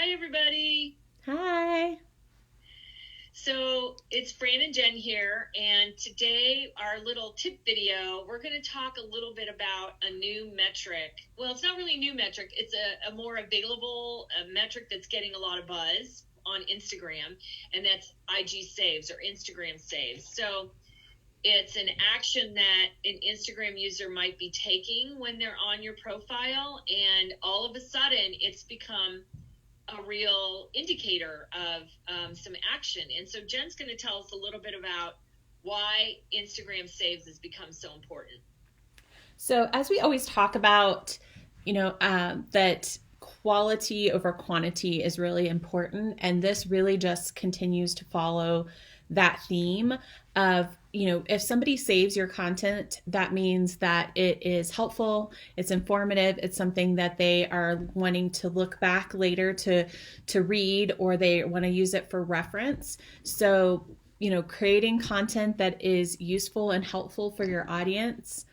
Hi, everybody. Hi. So it's Fran and Jen here, and today our little tip video, we're going to talk a little bit about a new metric. Well, it's not really a new metric. It's a more available metric that's getting a lot of buzz on Instagram, and that's IG saves or Instagram saves. So it's an action that an Instagram user might be taking when they're on your profile, and all of a sudden it's become a real indicator of some action. And so Jen's going to tell us a little bit about why Instagram saves has become so important. So, as we always talk about, that quality over quantity is really important. And this really just continues to follow that theme of, if somebody saves your content, that means that it is helpful, it's informative, it's something that they are wanting to look back later to read, or they want to use it for reference. So, creating content that is useful and helpful for your audience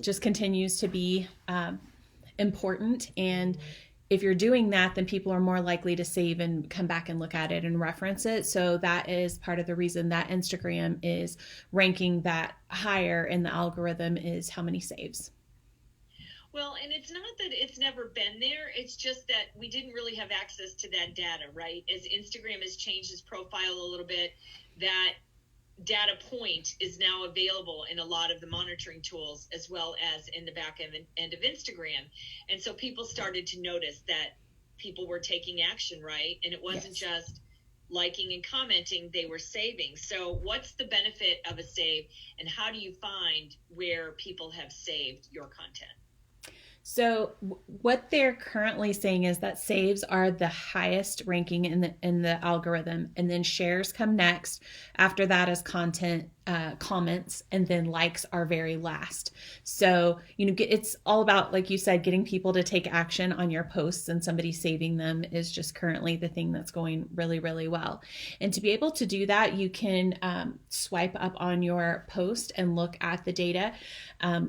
just continues to be important. And if you're doing that, then people are more likely to save and come back and look at it and reference it. So that is part of the reason that Instagram is ranking that higher in the algorithm, is how many saves. Well, and it's not that it's never been there. It's just that we didn't really have access to that data, right? As Instagram has changed its profile a little bit, that data point is now available in a lot of the monitoring tools as well as in the back end of Instagram. And so people started to notice that people were taking action, right? And it wasn't Yes. just liking and commenting, they were saving. So what's the benefit of a save, and how do you find where people have saved your content? So what they're currently saying is that saves are the highest ranking in the algorithm, and then shares come next. After that is content, comments, and then likes are very last. So it's all about, like you said, getting people to take action on your posts, and somebody saving them is just currently the thing that's going really, really well. And to be able to do that, you can swipe up on your post and look at the data.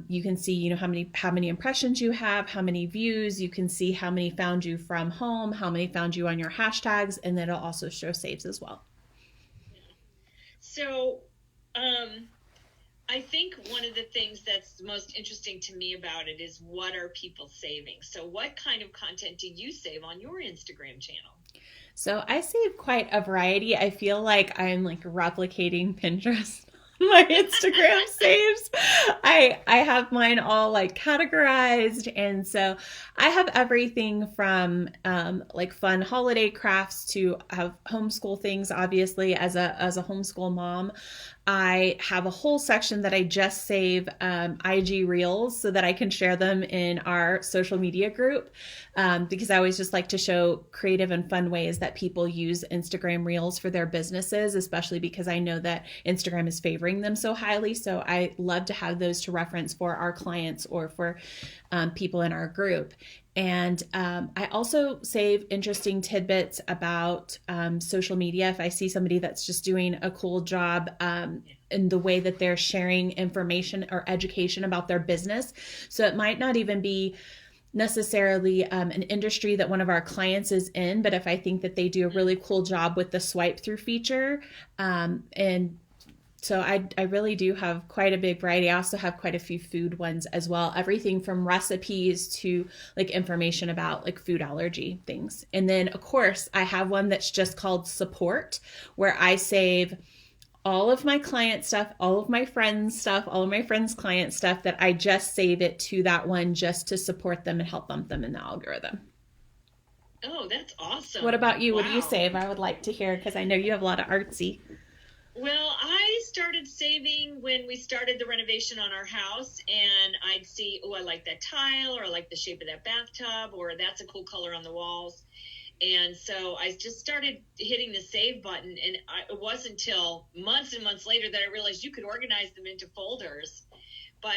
You can see, how many impressions you have, how many views. You can see how many found you from home, how many found you on your hashtags, and then it'll also show saves as well. So I think one of the things that's most interesting to me about it is, what are people saving? So what kind of content do you save on your Instagram channel? So I save quite a variety. I feel like I'm like replicating Pinterest. My Instagram saves. I have mine all like categorized, and so I have everything from like fun holiday crafts to have homeschool things. Obviously, as a homeschool mom, I have a whole section that I just save IG reels so that I can share them in our social media group, because I always just like to show creative and fun ways that people use Instagram reels for their businesses, especially because I know that Instagram is favoring them so highly. So I love to have those to reference for our clients or for people in our group. And I also save interesting tidbits about social media. If I see somebody that's just doing a cool job in the way that they're sharing information or education about their business. So it might not even be necessarily an industry that one of our clients is in, but if I think that they do a really cool job with the swipe through feature, and so I really do have quite a big variety. I also have quite a few food ones as well. Everything from recipes to like information about like food allergy things. And then of course I have one that's just called support, where I save all of my client stuff, all of my friends stuff, all of my friends' client stuff, that I just save it to that one just to support them and help bump them in the algorithm. Oh, that's What awesome. about you? What do you Wow. save? I would like to hear, because I know you have a lot of artsy. Well, I started saving when we started the renovation on our house, and I'd see, oh, I like that tile, or I like the shape of that bathtub, or that's a cool color on the walls. And so I just started hitting the save button, and it wasn't until months and months later that I realized you could organize them into folders. But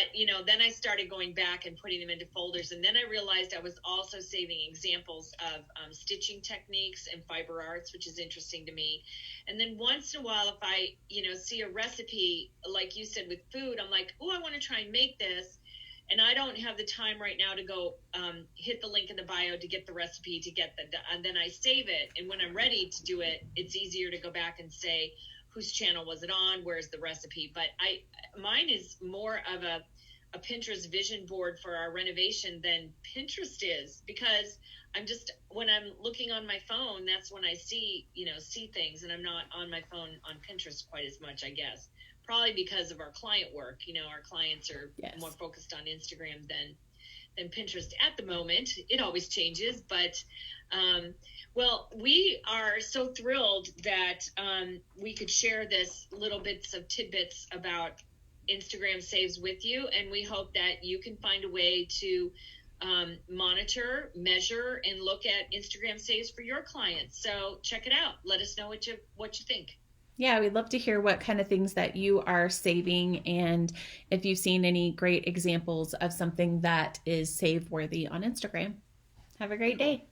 then I started going back and putting them into folders, and then I realized I was also saving examples of stitching techniques and fiber arts, which is interesting to me. And then once in a while, if I see a recipe, like you said, with food, I'm like, oh, I want to try and make this. And I don't have the time right now to go hit the link in the bio to get the recipe, and then I save it. And when I'm ready to do it, it's easier to go back and say, whose channel was it on? Where's the recipe? But mine is more of a Pinterest vision board for our renovation than Pinterest is, because when I'm looking on my phone, that's when I see things, and I'm not on my phone on Pinterest quite as much, I guess. Probably because of our client work. Our clients are more focused on Instagram than Pinterest at the moment. It always changes, but well, we are so thrilled that we could share this little bits of tidbits about Instagram saves with you, and we hope that you can find a way to monitor, measure, and look at Instagram saves for your clients. So check it out. Let us know what you think. Yeah, we'd love to hear what kind of things that you are saving, and if you've seen any great examples of something that is save worthy on Instagram. Have a great day.